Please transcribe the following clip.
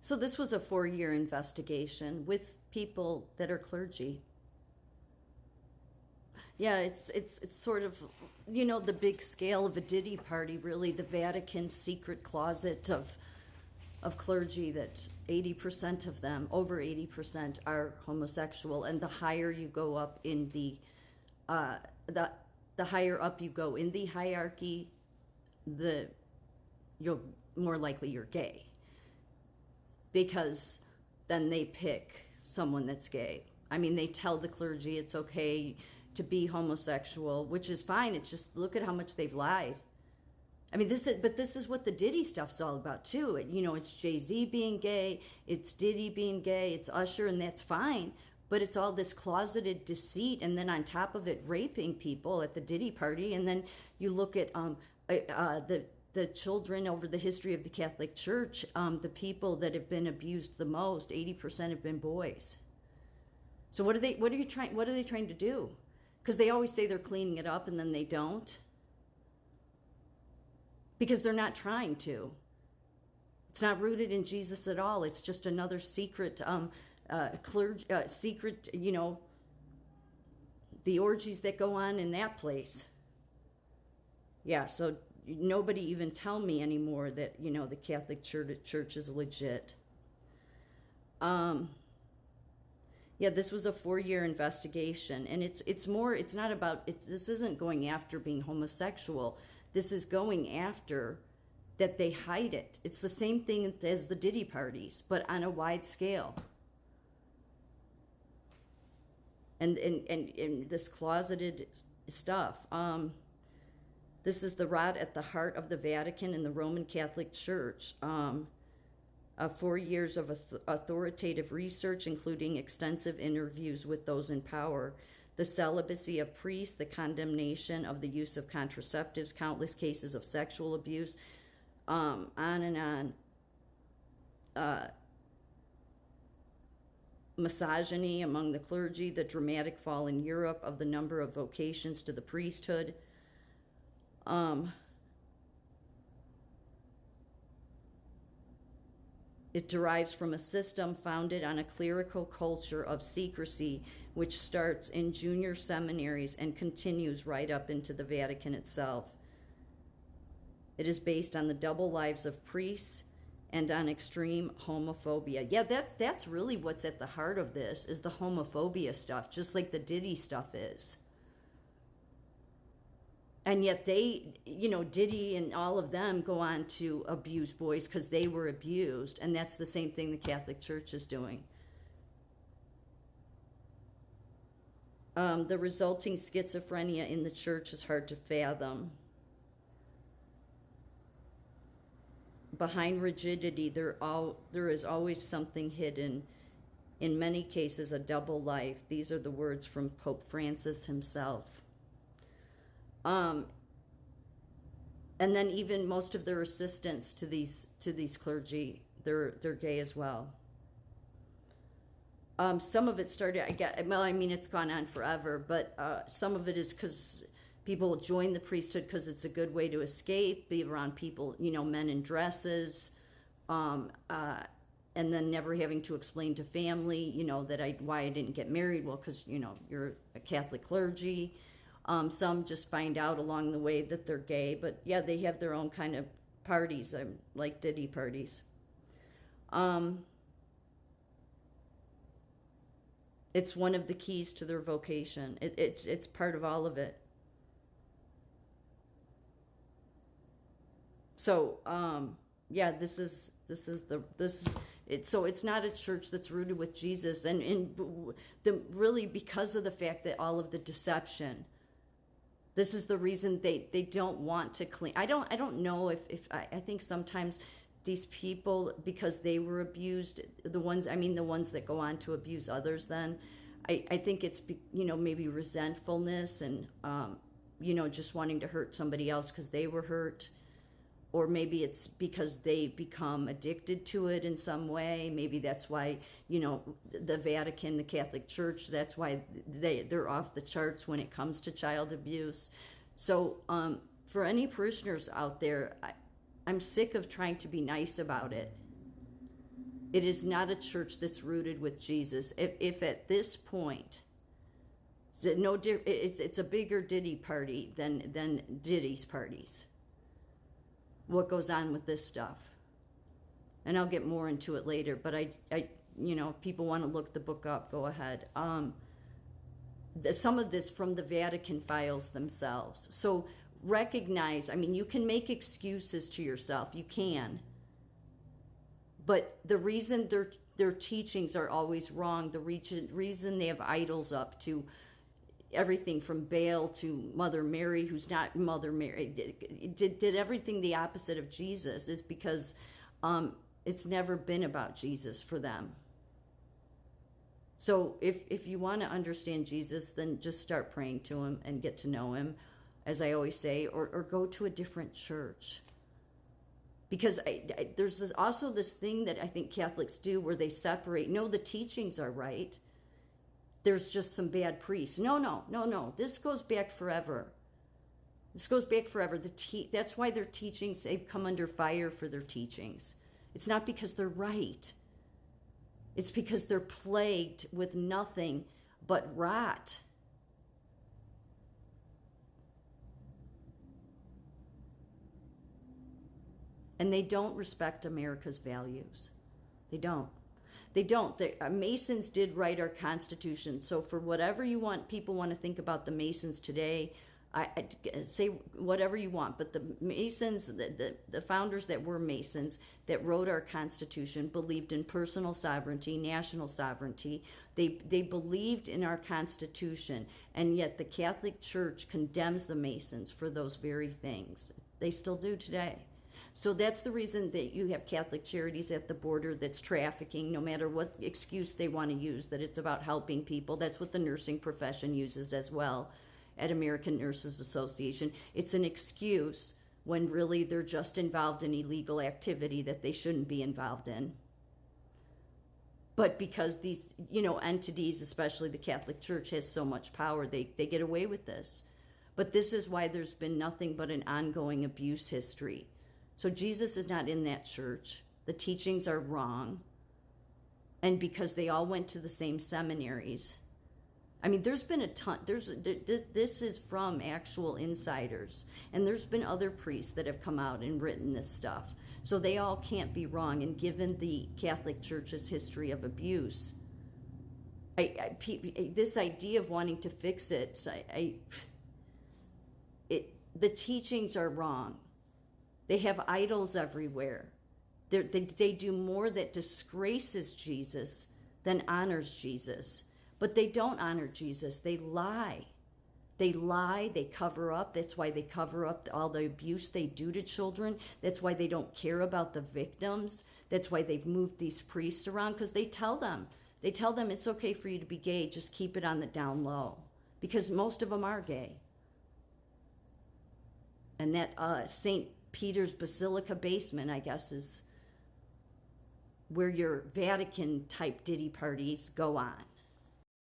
So this was a 4-year investigation with people that are clergy. Yeah, it's sort of, the big scale of a ditty party, really, the Vatican secret closet of clergy, that 80% of them, over 80%, are homosexual. And the higher you go up in the higher up you go in the hierarchy, you're more likely you're gay, because then they pick someone that's gay. I mean, they tell the clergy it's okay to be homosexual, which is fine. It's just, look at how much they've lied. I mean, this is what the Diddy stuff's all about too. It's Jay-Z being gay, it's Diddy being gay, it's Usher, and that's fine. But it's all this closeted deceit, and then on top of it, raping people at the Diddy party. And then you look at the children over the history of the Catholic Church. The people that have been abused the most, 80% have been boys. So what are they trying to do? Because they always say they're cleaning it up, and then they don't. Because they're not trying to. It's not rooted in Jesus at all. It's just another secret, secret, the orgies that go on in that place. Yeah, so nobody even tell me anymore that, the Catholic Church is legit. Yeah, this was a 4-year investigation, and it's not about, this isn't going after being homosexual. This is going after that they hide it. It's the same thing as the Diddy parties, but on a wide scale. And this closeted stuff. This is the rot at the heart of the Vatican and the Roman Catholic Church. 4 years of authoritative research, including extensive interviews with those in power, the celibacy of priests, the condemnation of the use of contraceptives, countless cases of sexual abuse, on and on. Misogyny among the clergy, the dramatic fall in Europe of the number of vocations to the priesthood. It derives from a system founded on a clerical culture of secrecy, which starts in junior seminaries and continues right up into the Vatican itself. It is based on the double lives of priests and on extreme homophobia. Yeah, that's really what's at the heart of this, is the homophobia stuff, just like the Diddy stuff is. And yet they, Diddy and all of them go on to abuse boys because they were abused. And that's the same thing the Catholic Church is doing. The resulting schizophrenia in the church is hard to fathom. Behind rigidity, there is always something hidden. In many cases, a double life. These are the words from Pope Francis himself. And then even most of their assistants to these clergy, they're gay as well. Some of it started, it's gone on forever, but some of it is because people join the priesthood because it's a good way to escape, be around people, men in dresses, and then never having to explain to family, why I didn't get married. Well, because, you're a Catholic clergy. Some just find out along the way that they're gay, but yeah, they have their own kind of parties, like Diddy parties. It's one of the keys to their vocation. It's part of all of it. So yeah, so it's not a church that's rooted with Jesus, and really because of the fact that all of the deception. This is the reason they don't want to clean. I don't know if I think sometimes these people, because they were abused, the ones that go on to abuse others, then I think it's, maybe resentfulness and, just wanting to hurt somebody else because they were hurt. Or maybe it's because they become addicted to it in some way. Maybe that's why, the Vatican, the Catholic Church, that's why they're off the charts when it comes to child abuse. So for any parishioners out there, I'm sick of trying to be nice about it. It is not a church that's rooted with Jesus. If at this point, it's a bigger Diddy party than Diddy's parties. What goes on with this stuff? And I'll get more into it later, but I if people want to look the book up, go ahead. Some of this from the Vatican files themselves. So recognize, you can make excuses to yourself. You can. But the reason their teachings are always wrong, the reason they have idols up to everything from Baal to Mother Mary, who's not Mother Mary, did everything the opposite of Jesus, is because it's never been about Jesus for them. So if you want to understand Jesus, then just start praying to him and get to know him, as I always say, or go to a different church. Because there's also this thing that I think Catholics do where they separate. No, the teachings are right. There's just some bad priests. No. This goes back forever. This goes back forever. That's why their teachings, they've come under fire for their teachings. It's not because they're right. It's because they're plagued with nothing but rot. And they don't respect America's values. They don't. Masons did write our Constitution. So for whatever you want, people want to think about the Masons today, I say whatever you want, but the Masons, the founders that were Masons that wrote our Constitution believed in personal sovereignty, national sovereignty. They believed in our Constitution, and yet the Catholic Church condemns the Masons for those very things. They still do today. So that's the reason that you have Catholic Charities at the border that's trafficking, no matter what excuse they want to use, that it's about helping people. That's what the nursing profession uses as well at American Nurses Association. It's an excuse when really they're just involved in illegal activity that they shouldn't be involved in. But because these, entities, especially the Catholic Church, has so much power, they get away with this. But this is why there's been nothing but an ongoing abuse history. So Jesus is not in that church. The teachings are wrong. And because they all went to the same seminaries. There's been a ton. This is from actual insiders. And there's been other priests that have come out and written this stuff. So they all can't be wrong. And given the Catholic Church's history of abuse, this idea of wanting to fix it, the teachings are wrong. They have idols everywhere. They do more that disgraces Jesus than honors Jesus. But they don't honor Jesus. They lie. They cover up. That's why they cover up all the abuse they do to children. That's why they don't care about the victims. That's why they've moved these priests around, because they tell them it's okay for you to be gay, just keep it on the down low. Because most of them are gay. And that St. Peter's Basilica basement, I guess, is where your Vatican type Diddy parties go on.